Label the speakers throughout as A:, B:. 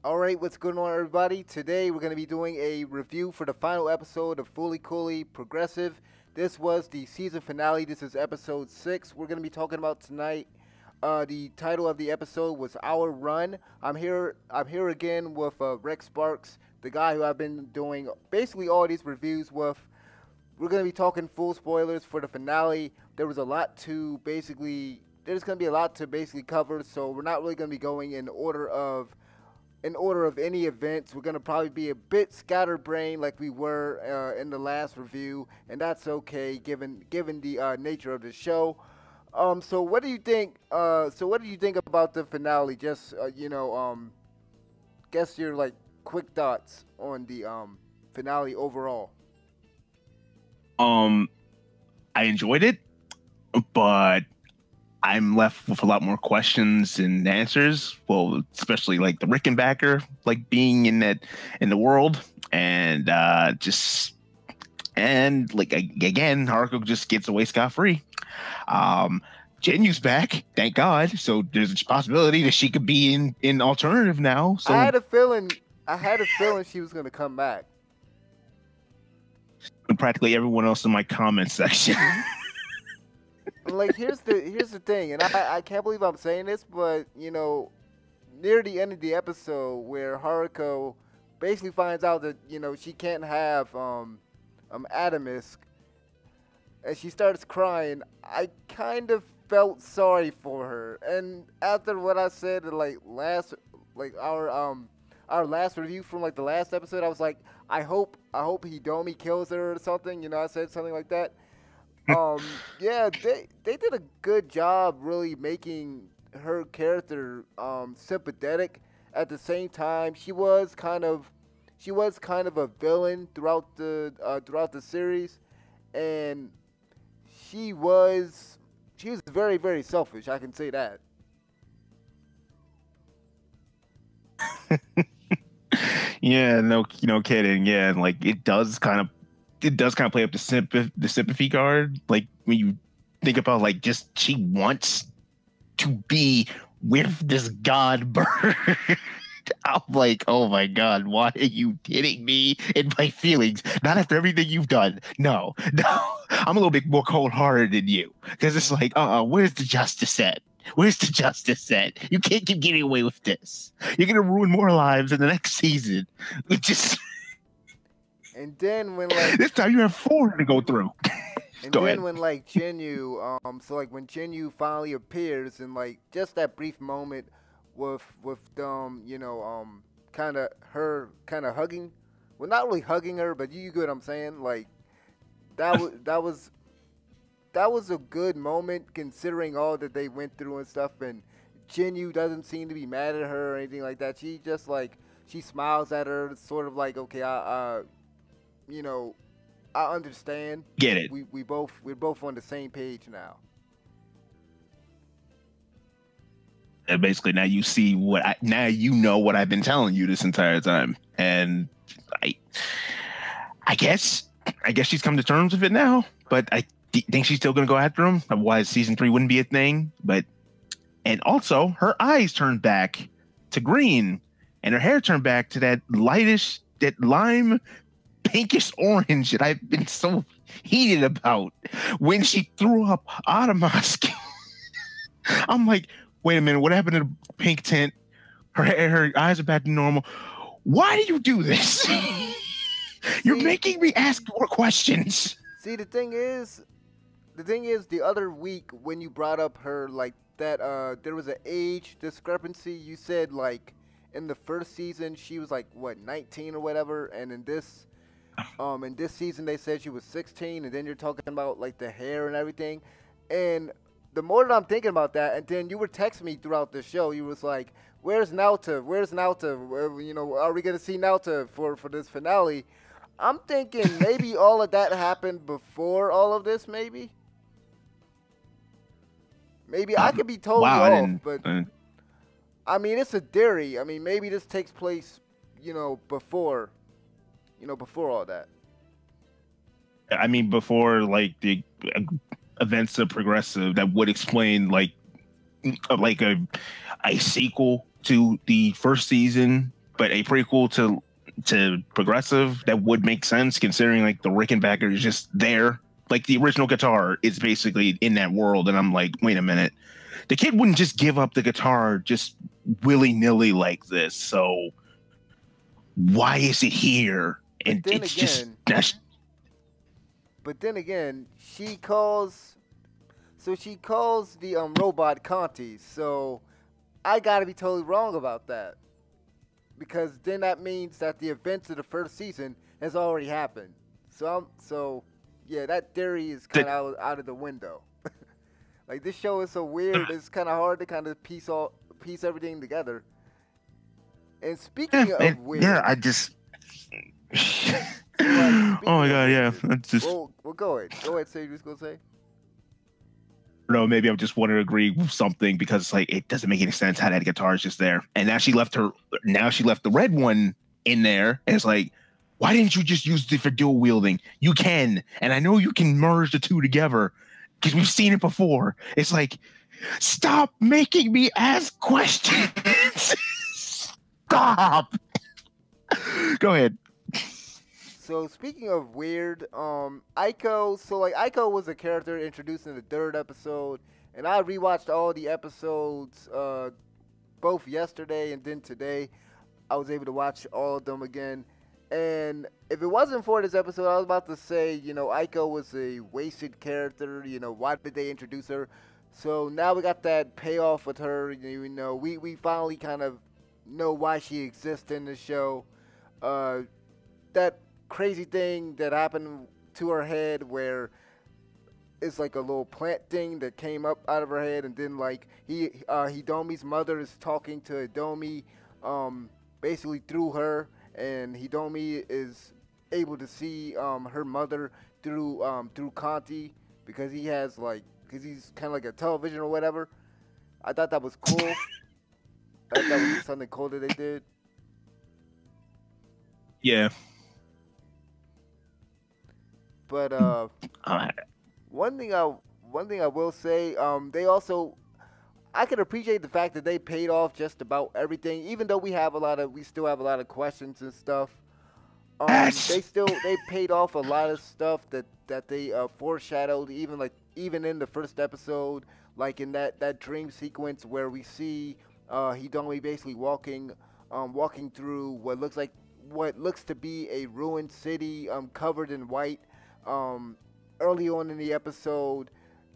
A: All right, what's going on, everybody? Today we're going to be doing a review for the final episode of Fully Coolly Progressive. This was the season finale. This is episode 6. We're going to be talking about tonight. The title of the episode was Our Run. I'm here. I'm here again with Rex Sparks, the guy who I've been doing basically all these reviews with. We're going to be talking full spoilers for the finale. There was a lot to basically. There's going to be a lot to basically cover, so we're not really going to be going in order of any events. We're going to probably be a bit scatterbrained like we were in the last review, and that's okay given the nature of the show. So what do you think? So what do you think about the finale? Just guess your like quick thoughts on the finale overall.
B: Um, I enjoyed it, but I'm left with a lot more questions and answers. Well, especially like the Rickenbacker, like being in the world, and just and like again, Haruko just gets away scot free. Um, Genu's back, thank God. So there's a possibility that she could be in alternative now.
A: I
B: So
A: had a feeling. I had a feeling she was gonna come back.
B: practically everyone else in my comment section.
A: Like here's the thing, and I can't believe I'm saying this, but near the end of the episode where Haruko basically finds out that she can't have Adamus, and she starts crying. I kind of felt sorry for her, and after what I said like last like our last review from like the last episode, I was like, I hope Hidomi kills her or something. I said something like that. Um, yeah, they did a good job really making her character sympathetic. At the same time, she was kind of a villain throughout the series, and she was she was very very selfish. I can say that.
B: Yeah, no kidding. Yeah, and like it does kind of play up the sympathy card. Like when you think about like just she wants to be with this god bird. I'm like, oh my god, why are you hitting me in my feelings? Not after everything you've done. No, no, I'm a little bit more cold hearted than you because it's like, where's the justice at? Where's the justice at? You can't keep getting away with this. You're gonna ruin more lives in the next season. Just
A: And then when like
B: this time you have four to go through.
A: And
B: Go
A: then
B: ahead.
A: when like so like when Jinyu finally appears and like just that brief moment with them, kind of her kind of hugging, well not really hugging her, but you get what I'm saying. Like that was a good moment considering all that they went through and stuff. And Jinyu doesn't seem to be mad at her or anything like that. She just like she smiles at her, sort of like okay, you know I understand.
B: Get it.
A: We're both on the same page now.
B: And basically now you see now you know what I've been telling you this entire time. And I I guess she's come to terms with it now, but I think she's still gonna go after him. Otherwise season 3 wouldn't be a thing. But and also her eyes turned back to green and her hair turned back to that lime pinkish orange that I've been so heated about when she threw up out of my skin. I'm like, wait a minute, what happened to the pink tint? Her eyes are back to normal. Why do you do this? You're
A: See,
B: making me ask more questions.
A: see, the thing is, the other week when you brought up her like that, there was an age discrepancy. You said like in the first season she was like what 19 or whatever, and in this season they said she was 16, and then you're talking about like the hair and everything, and the more that I'm thinking about that, and then you were texting me throughout the show, you was like, "Where's Nauta? Where's Nauta? Are we gonna see Nauta for this finale?" I'm thinking maybe all of that happened before all of this. Maybe I could be totally
B: Wow, I
A: off,
B: didn't.
A: but I mean it's a theory. I mean maybe this takes place, before all that.
B: I mean, before like the events of Progressive that would explain like a sequel to the first season, but a prequel to Progressive, that would make sense considering like the Rickenbacker is just there. Like the original guitar is basically in that world, and I'm like, wait a minute, the kid wouldn't just give up the guitar just willy nilly like this. So why is it here? And it's just that's.
A: But then again, she calls the robot Conti. So I gotta be totally wrong about that, because then that means that the events of the first season has already happened. So yeah, that theory is kind of out of the window. Like, this show is so weird, it's kind of hard to kind of piece everything together. And speaking of weird,
B: yeah, I just. Oh my god, yeah, that's just.
A: Well, go ahead. Say what you was gonna say.
B: No, maybe I just want to agree with something because like it doesn't make any sense how that guitar is just there. And now she left the red one in there, and it's like, why didn't you just use it for dual wielding? You can, and I know you can merge the two together because we've seen it before. It's like, stop making me ask questions. Stop. Go ahead.
A: So speaking of weird, Aiko. So like Aiko was a character introduced in the third episode, and I rewatched all the episodes, both yesterday and then today. I was able to watch all of them again. And if it wasn't for this episode, I was about to say, Aiko was a wasted character. Why did they introduce her? So now we got that payoff with her. We finally kind of know why she exists in the show. That crazy thing that happened to her head where it's like a little plant thing that came up out of her head, and then like Hidomi's mother is talking to Hidomi basically through her, and Hidomi is able to see her mother through Conti because he's kind of like a television or whatever. I thought that was cool. I thought that was something cool that they did.
B: Yeah.
A: But one thing I will say, I can appreciate the fact that they paid off just about everything, even though we still have a lot of questions and stuff. They paid off a lot of stuff that they foreshadowed, even in the first episode, like in that dream sequence where we see Hidomi basically walking through what looks to be a ruined city, covered in white. Early on in the episode,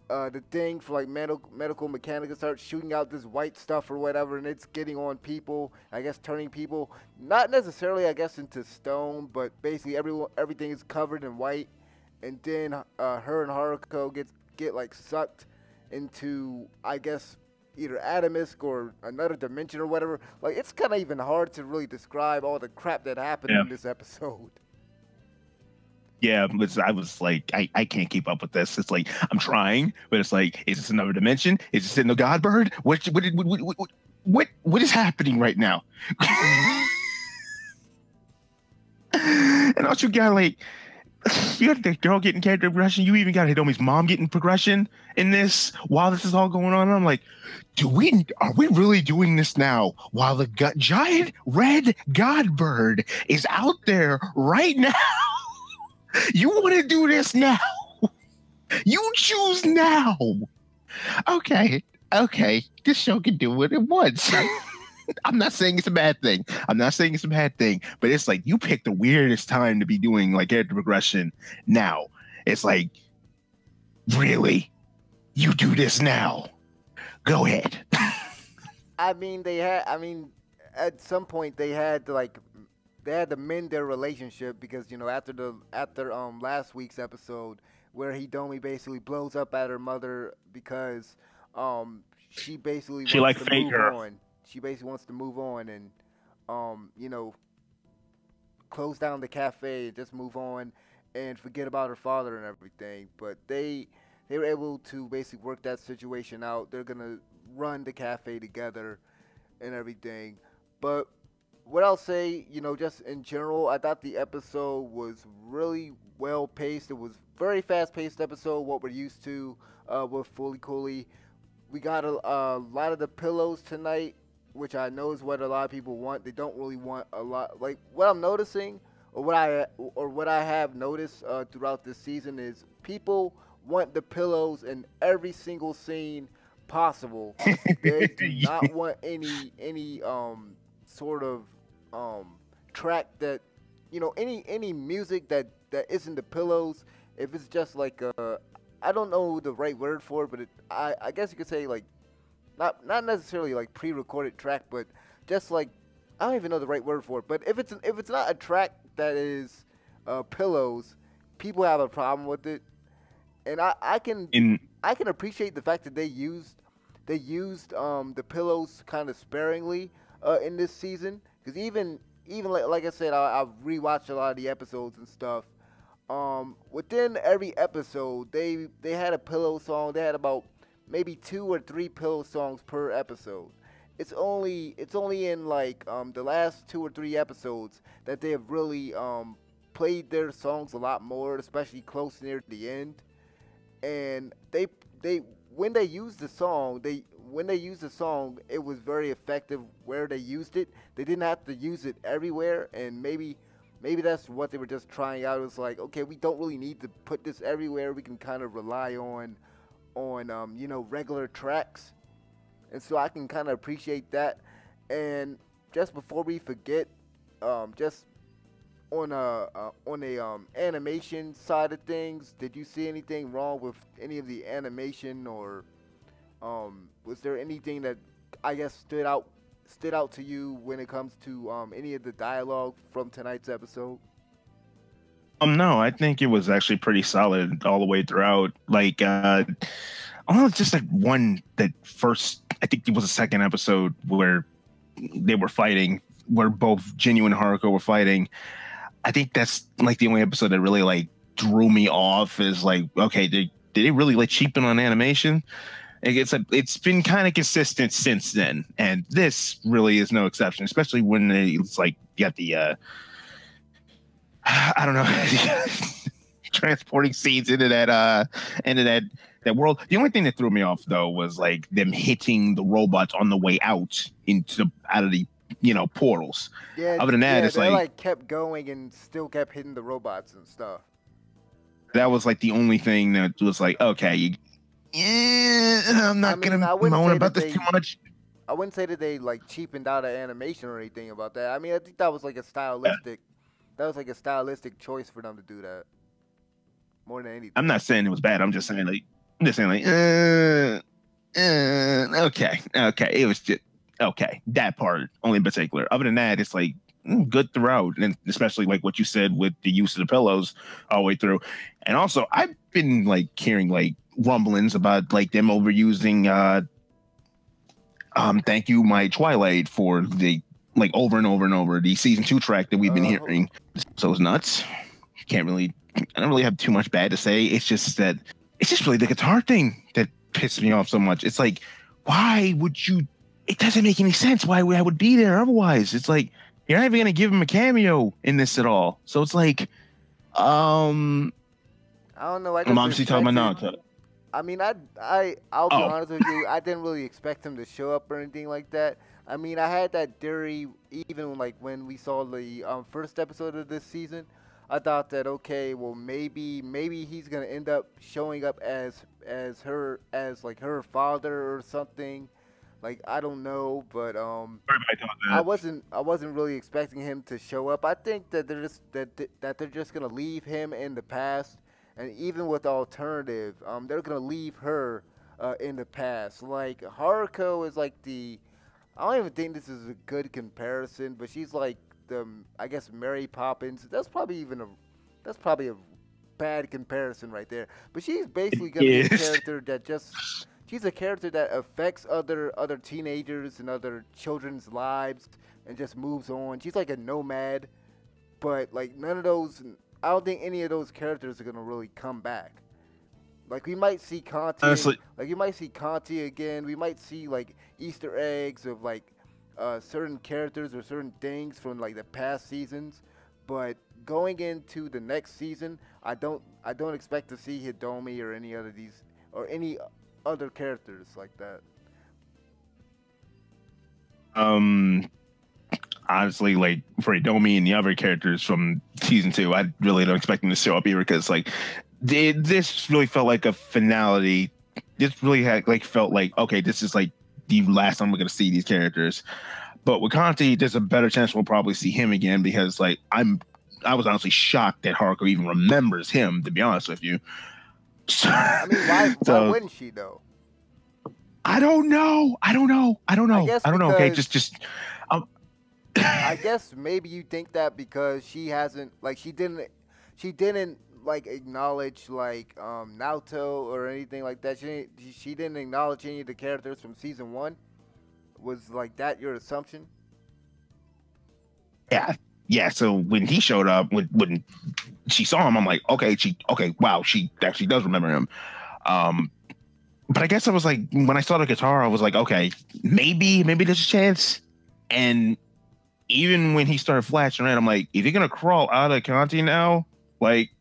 A: the thing for like medical mechanics starts shooting out this white stuff or whatever, and it's getting on people. I guess turning people not necessarily, I guess, into stone, but basically everything is covered in white. And then her and Haruko get like sucked into, I guess, either Atomisk or another dimension or whatever. Like, it's kind of even hard to really describe all the crap that happened in this episode.
B: Yeah, I was like, I can't keep up with this. It's like I'm trying, but it's like, is this another dimension? Is this in the Godbird? What is happening right now? And also, you got the girl getting character progression. You even got Hidomi's mom getting progression in this while this is all going on. I'm like, are we really doing this now while the giant red Godbird is out there right now? You want to do this now? You choose now. Okay. This show can do what it wants. I'm not saying it's a bad thing. But it's like you picked the weirdest time to be doing like character progression now. It's like, really? You do this now? Go ahead.
A: At some point they had to mend their relationship because after last week's episode where Hidomi basically blows up at her mother because she basically wants to move on. She basically wants to move on and close down the cafe and just move on and forget about her father and everything. But they were able to basically work that situation out. They're gonna run the cafe together and everything. But what I'll say, just in general, I thought the episode was really well paced. It was very fast paced episode, what we're used to with Fully Cooley. We got a lot of the pillows tonight. which I know is what a lot of people want. They don't really want a lot. Like what I'm noticing, or what I have noticed throughout this season is people want the pillows in every single scene possible. They do not want any sort of um track that any music that isn't the pillows. If it's just like I don't know the right word for it, but I guess you could say like not necessarily like pre-recorded track, but just like I don't even know the right word for it. But if it's not a track that is pillows, people have a problem with it, and
B: In
A: I can appreciate the fact that they used the pillows kind of sparingly in this season because even like I said, I've rewatched a lot of the episodes and stuff. Within every episode, they had a pillow song. They had about maybe two or three pillow songs per episode. It's only in like the last two or three episodes that they have really played their songs a lot more, especially close near the end. And they when they used the song, it was very effective where they used it. They didn't have to use it everywhere, and maybe that's what they were just trying out. It was like, okay, we don't really need to put this everywhere. We can kind of rely on regular tracks, and so I can kind of appreciate that. And just before we forget, just on a animation side of things, did you see anything wrong with any of the animation, or was there anything that I guess stood out to you when it comes to any of the dialogue from tonight's episode?
B: no, I think it was actually pretty solid all the way throughout. Like, oh, just that one, that first, I think it was the second episode where they were fighting, where both Genuine and Haruko were fighting. I think that's like the only episode that really like drew me off. Is like, okay, did they really like cheapen on animation? It's been kind of consistent since then, and this really is no exception. Especially when it's like you got the I don't know, transporting scenes into that world. The only thing that threw me off though was like them hitting the robots on the way out of the portals.
A: Yeah,
B: Other than that,
A: yeah,
B: it's
A: they
B: like
A: like kept going and still kept hitting the robots and stuff.
B: that was like the only thing that was like, okay, yeah, I'm
A: I
B: not
A: mean,
B: gonna
A: I wouldn't
B: moan
A: say
B: about
A: that
B: this too
A: they
B: much.
A: I wouldn't say that they like cheapened out of animation or anything about that. I mean, I think that was like a stylistic choice for them to do that more than
B: I'm
A: anything.
B: not saying it was bad. I'm just saying like, okay, okay, it was just okay. That part only in particular. Other than that, it's like good throughout, and especially like what you said with the use of the pillows all the way through. And also, I've been like hearing like rumblings about like them overusing "Thank You, My Twilight" for the like over and over and over the season 2 track that we've been
A: Uh,
B: hearing. So it's nuts. Can't really, I don't really have too much bad to say. It's just that it's just really the guitar thing that pissed me off so much. It's like, why would you? It doesn't make any sense why I would be there otherwise. It's like you're not even gonna give him a cameo in this at all. So it's like, um,
A: I don't know. I
B: I'm
A: just
B: obviously talking
A: expected.
B: about Naruto.
A: I mean, I'll be
B: Oh,
A: honest with you. I didn't really expect him to show up or anything like that. I mean, I had that theory even like when we saw the first episode of this season. I thought that okay, well maybe he's gonna end up showing up as like her father or something. Like I don't know, but
B: everybody thought
A: I
B: that.
A: wasn't really expecting him to show up. I think that they're just gonna leave him in the past, and even with the alternative, they're gonna leave her in the past. Like Haruko is like the I don't even think this is a good comparison, but she's like the I guess Mary Poppins. That's probably a bad comparison right there. But she's basically gonna be a
B: Yes.
A: character that just she's a character that affects other teenagers and other children's lives and just moves on. She's like a nomad, but like none of those. I don't think any of those characters are gonna really come back. Like we might see Conti,
B: Honestly,
A: like you might see Conti again. We might see like Easter eggs of like certain characters or certain things from like the past seasons. But going into the next season, I don't expect to see Hidomi or any other these or any other characters like that.
B: Um, honestly, like for Domi and the other characters from season 2, I really don't expect them to show up here because like this really felt like a finality. This really had like felt like, okay, this is like the last time we're gonna see these characters. But with Conti, there's a better chance we'll probably see him again because like I was honestly shocked that Haruko even remembers him, to be honest with you. So,
A: I mean, why wouldn't she though?
B: I don't know. I don't know. Okay, just
A: I guess maybe you think that because she hasn't like she didn't like acknowledge like Naoto or anything like that. She didn't acknowledge any of the characters from season 1. Was like that your assumption?
B: yeah. So when he showed up, when she saw him, I'm like, okay, wow, she actually does remember him. But I guess I was like, when I saw the guitar, I was like, okay, maybe there's a chance. And even when he started flashing red, I'm like, if you're gonna crawl out of Conti now, like,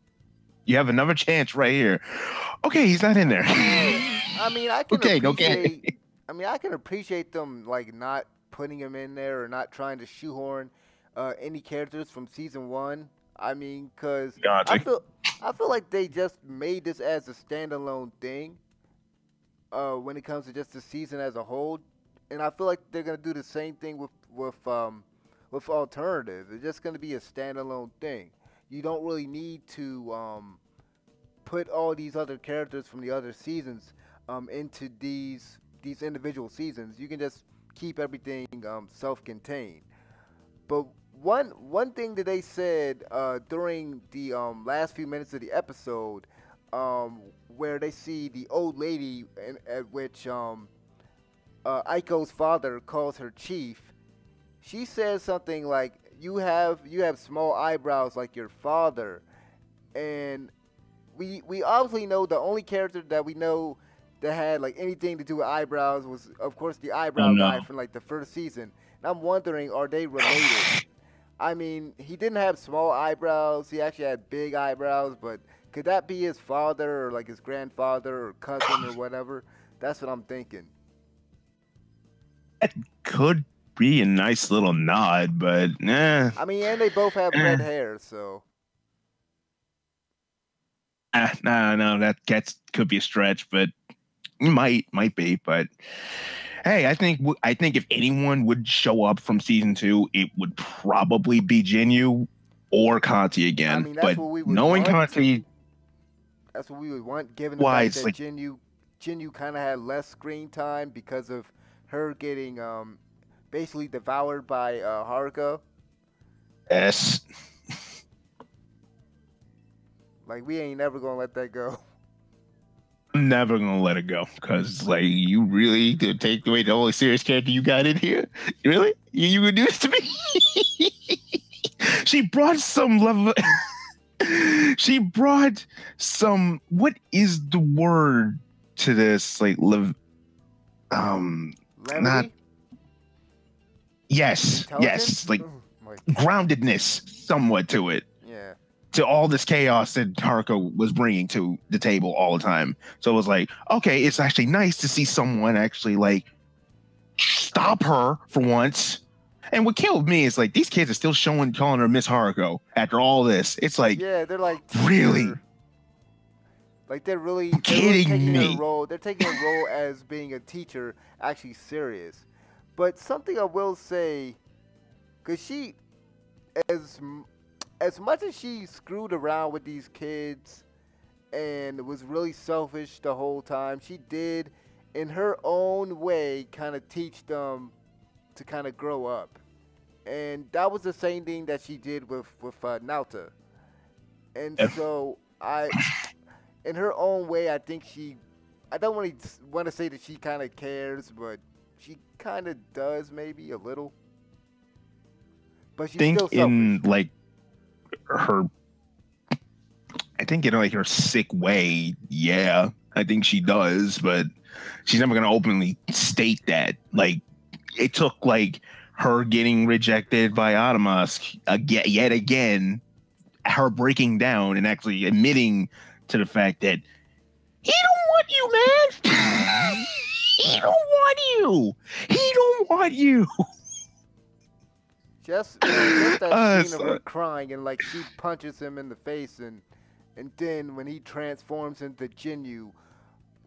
B: you have another chance right here. Okay, he's not in there.
A: I mean, I can
B: okay.
A: I mean, I can appreciate them like not putting him in there or not trying to shoehorn any characters from season 1. I mean, because I feel like they just made this as a standalone thing when it comes to just the season as a whole, and I feel like they're gonna do the same thing with alternative. It's just gonna be a standalone thing. You don't really need to put all these other characters from the other seasons into these individual seasons. You can just keep everything self-contained. But one thing that they said during the last few minutes of the episode, where they see the old lady at which Aiko's father calls her chief, she says something like, "You have small eyebrows like your father," and we obviously know the only character that we know that had like anything to do with eyebrows was, of course, the eyebrow guy from like the first season. And I'm wondering, are they related? I mean, he didn't have small eyebrows. He actually had big eyebrows, but could that be his father or like his grandfather or cousin or whatever? That's what I'm thinking.
B: That could be a nice little nod, but
A: I mean, and they both have red hair, so.
B: No, that could be a stretch, but it might be. But hey, I think if anyone would show up from season 2, it would probably be Jinyu or Conti again.
A: I mean, that's
B: but
A: what we would
B: knowing
A: want.
B: Conti,
A: that's what we would want, given the fact that like, Jinyu kind of had less screen time because of her getting basically devoured by Haruka.
B: Yes.
A: Like, we ain't never gonna let that go.
B: I'm never gonna let it go because, like, you really did take away the only serious character you got in here. Really, you would do this to me? She brought some level. She brought some. What is the word to this? Like,
A: Levity?
B: not. Yes, like groundedness, somewhat to it.
A: Yeah.
B: To all this chaos that Haruko was bringing to the table all the time. So it was like, okay, it's actually nice to see someone actually like stop her for once. And what killed me is like these kids are still calling her Miss Haruko after all this. It's like,
A: yeah, they're like,
B: really?
A: Like they're really
B: taking
A: her role. They're taking her role as being a teacher actually serious. But something I will say, because she, as much as she screwed around with these kids and was really selfish the whole time, she did, in her own way, kind of teach them to kind of grow up. And that was the same thing that she did with Naoto. And so in her own way, I think I don't really want to say that she kind of cares, but she kind of does maybe a little. But she's still selfish.
B: In like her, I think in like her sick way, yeah, I think she does, but she's never gonna openly state that. Like, it took like her getting rejected by Adamas yet again, her breaking down and actually admitting to the fact that he don't want you, man. He don't want you. He don't want you.
A: just that scene of her
B: So,
A: crying and like she punches him in the face and then when he transforms into Jinyu,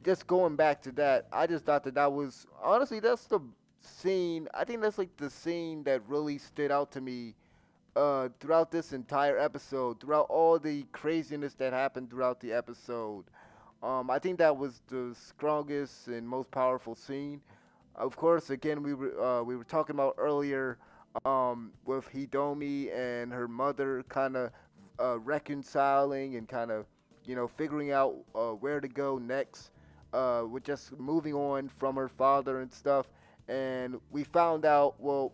A: just going back to that, I just thought that that was honestly that's the scene. I think that's like the scene that really stood out to me throughout this entire episode, throughout all the craziness that happened throughout the episode. I think that was the strongest and most powerful scene. Of course, again, we were talking about earlier with Hidomi and her mother kind of reconciling and kind of figuring out where to go next, with just moving on from her father and stuff. And we found out, well,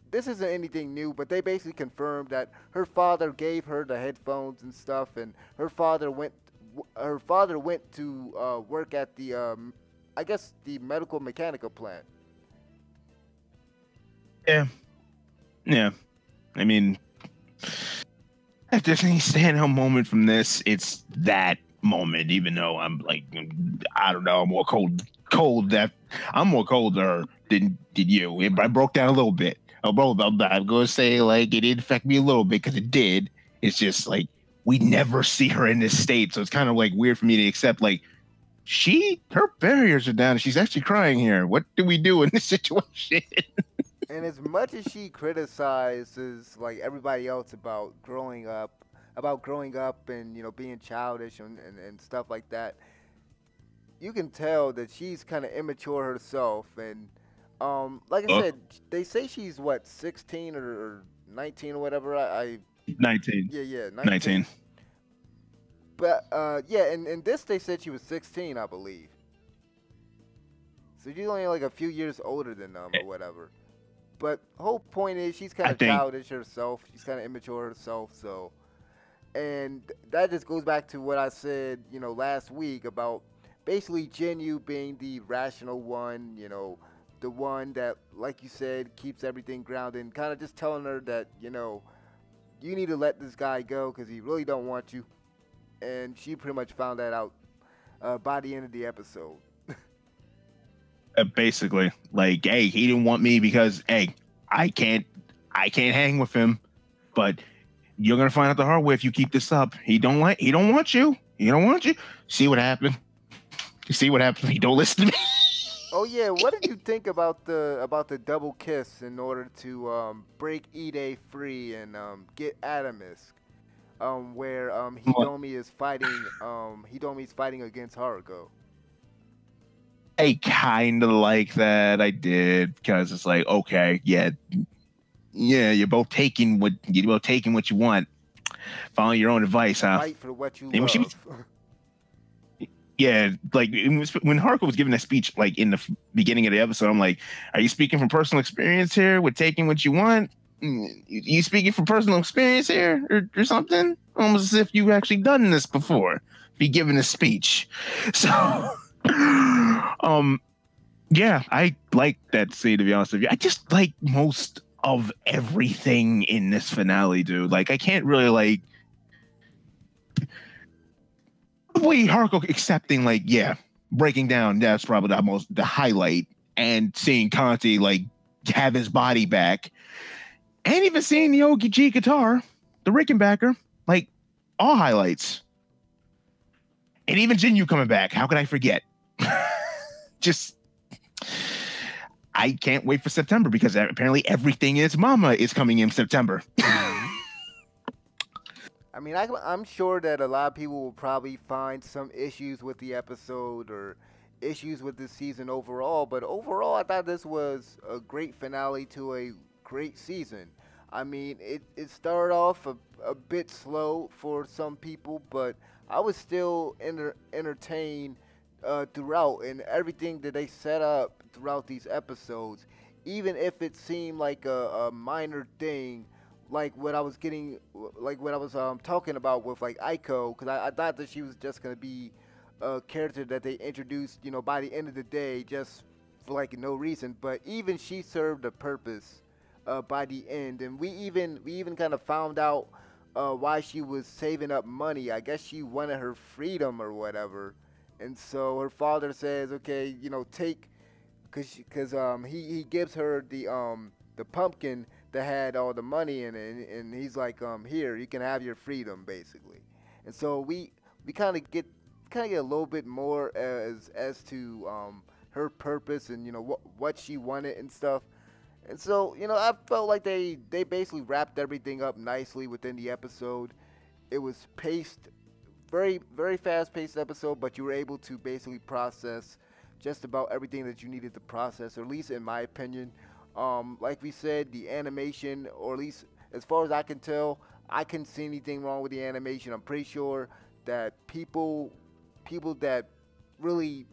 A: this isn't anything new, but they basically confirmed that her father gave her the headphones and stuff, and her father went to work at the I guess the medical mechanical plant.
B: yeah, yeah. I mean, if there's any standout moment from this, it's that moment. Even though I'm like, I don't know, I'm more cold. That I'm more colder than you. I broke down a little bit. I'm gonna say like it did affect me a little bit because it did. It's just like we never see her in this state, so it's kind of like weird for me to accept. Like her barriers are down. And she's actually crying here. What do we do in this situation?
A: And as much as she criticizes like everybody else about growing up and being childish and stuff like that, you can tell that she's kind of immature herself. And like I
B: Oh,
A: said, they say she's what 16 or 19 or whatever. I
B: 19.
A: yeah, yeah, 19.
B: 19.
A: But yeah, and this they said she was 16, I believe. So she's only like a few years older than them or whatever. But whole point is she's kind
B: I
A: of
B: think
A: childish herself. She's kind of immature herself. So, and that just goes back to what I said, last week about basically Jinyu being the rational one. The one that, like you said, keeps everything grounded. And kind of just telling her that you need to let this guy go because he really don't want you. And she pretty much found that out by the end of the episode.
B: basically like, hey, he didn't want me because hey, I can't hang with him. But you're gonna find out the hard way if you keep this up. He don't want you. He don't want you. See what happened? You see what happened? He don't listen to me.
A: Oh yeah, what did you think about the double kiss in order to break Ide free and get Adamus? Where Hidomi's fighting against Haruko.
B: I kind of like that. I did because it's like, okay, yeah, you're both taking what you want. Follow your own advice, huh?
A: Fight for what you
B: And when she
A: love.
B: yeah, like when Haruko was giving that speech, like in the beginning of the episode, I'm like, are you speaking from personal experience here with taking what you want? You speaking from personal experience here or something? Almost as if you've actually done this before. Be giving a speech. So, yeah, I like that scene, to be honest with you. I just like most of everything in this finale, dude. Like, I can't really like the way Haruko accepting, like, yeah, breaking down, that's probably the highlight. And seeing Conti like have his body back. And even seeing the OG guitar, the Rickenbacker, like all highlights. And even Jinyu coming back. How could I forget? Just, I can't wait for September because apparently everything is Mama is coming in September.
A: I mean, I'm sure that a lot of people will probably find some issues with the episode or issues with this season overall. But overall, I thought this was a great finale to a great season. I mean, it started off a bit slow for some people, but I was still entertained throughout and everything that they set up throughout these episodes, even if it seemed like a minor thing, like what I was talking about with like Aiko, because I thought that she was just gonna be a character that they introduced, by the end of the day, just for like no reason. But even she served a purpose by the end, and we even kind of found out why she was saving up money. I guess she wanted her freedom or whatever, and so her father says, "Okay, take," because he gives her the pumpkin that had all the money in it, and he's like, here, you can have your freedom, basically. And so we kind of get a little bit more as to her purpose and what she wanted and stuff. And so I felt like they basically wrapped everything up nicely within the episode. It was paced very fast paced episode, but you were able to basically process just about everything that you needed to process, or at least in my opinion. Like we said, the animation, or at least as far as I can tell, I couldn't see anything wrong with the animation. I'm pretty sure that people really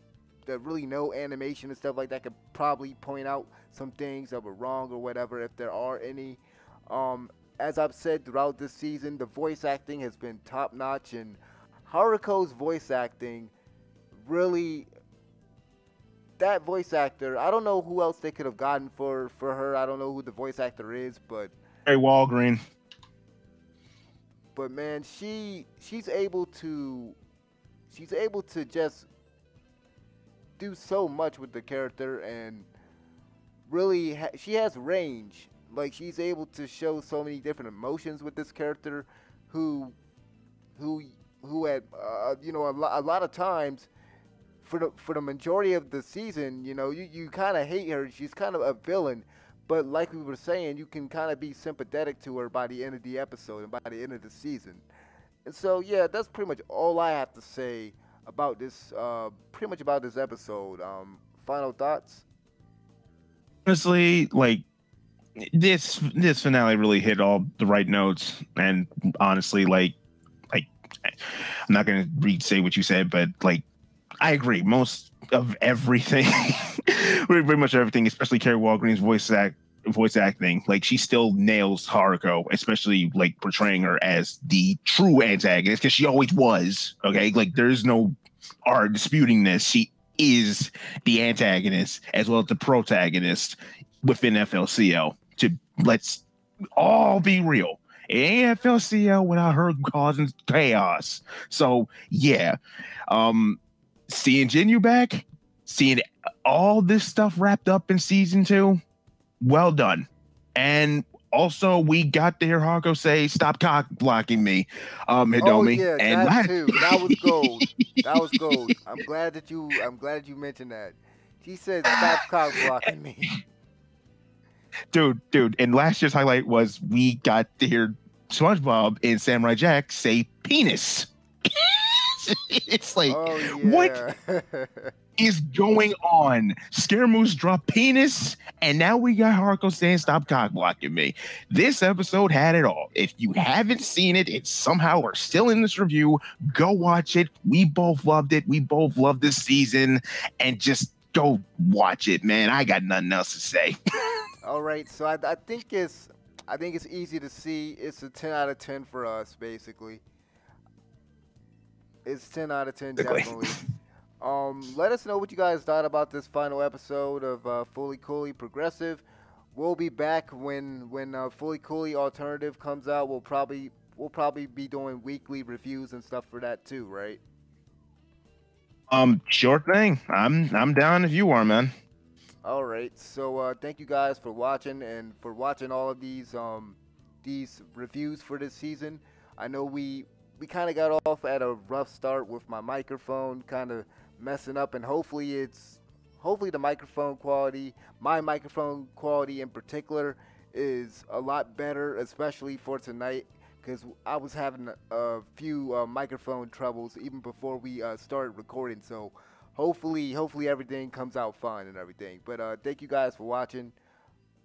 A: that really know animation and stuff like that could probably point out some things that were wrong or whatever, if there are any. As I've said throughout this season, the voice acting has been top notch, and Haruko's voice acting really, that voice actor, I don't know who else they could have gotten for her. I don't know who the voice actor is,
B: Hey, Walgreen.
A: but man, she's able to just do so much with the character, and really she has range. Like, she's able to show so many different emotions with this character, who who who at a lot of times for the majority of the season, you kind of hate her. She's kind of a villain, but like we were saying, you can kind of be sympathetic to her by the end of the episode and by the end of the season. And so, yeah, that's pretty much all I have to say about this. Pretty much about this episode. Final thoughts?
B: Honestly, like this finale really hit all the right notes, and honestly, like I'm not gonna re-say what you said, but like I agree most of everything, pretty much everything, especially Carrie Walgreen's voice acting. Like, she still nails Haruko, especially like portraying her as the true antagonist, because she always was. Okay, like there's no art disputing this. She is the antagonist as well as the protagonist within FLCL. To let's all be real, it ain't FLCL without her causing chaos. So yeah, seeing Jinyu back, seeing all this stuff wrapped up in season 2, well done. And also, we got to hear Haruko say, "Stop cock blocking me,
A: Oh
B: Hidomi."
A: yeah,
B: And
A: that too. That was gold. That was gold. I'm glad you mentioned that. She said, "Stop cock blocking me."
B: dude, and last year's highlight was we got to hear SpongeBob and Samurai Jack say penis. It's like,
A: Oh
B: what
A: yeah.
B: is going on? Scaramouche dropped penis, and now we got Haruko saying, "Stop cock blocking me." This episode had it all. If you haven't seen it and somehow are still in this review, go watch it. We both loved it. We both loved this season, and just go watch it, man. I got nothing else to say.
A: All right, so I think it's easy to see. It's a 10 out of 10 for us, basically. It's 10 out of 10, definitely. Let us know what you guys thought about this final episode of Fully Coolly Progressive. We'll be back when Fully Coolly Alternative comes out. We'll probably be doing weekly reviews and stuff for that too, right?
B: Sure thing. I'm down if you are, man.
A: All right. So thank you guys for watching and for watching all of these reviews for this season. I know we kind of got off at a rough start with my microphone kind of messing up, and hopefully the microphone quality, my microphone quality in particular, is a lot better, especially for tonight, because I was having a few microphone troubles even before we started recording. So hopefully everything comes out fine and everything. But thank you guys for watching.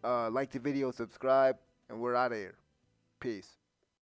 A: Like the video, subscribe, and we're out of here. Peace.